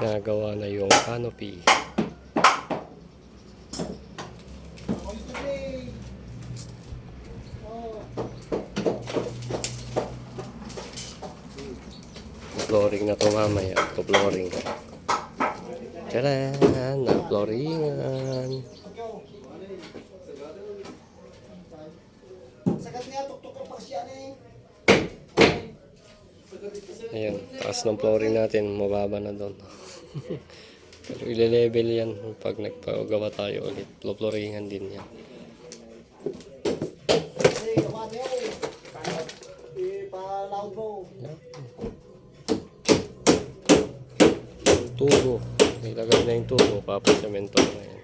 Nagawa na yung canopy. Flooring na to mamaya. Ito flooring. Tcharan! Na-flooringan. Ayan, taas ng flooring natin, mababa na doon. Pero ile-level yan pag nagpagawa tayo ulit. Flooringan din yan. Tubo. Ilagay na yung tubo, papasemento na yan.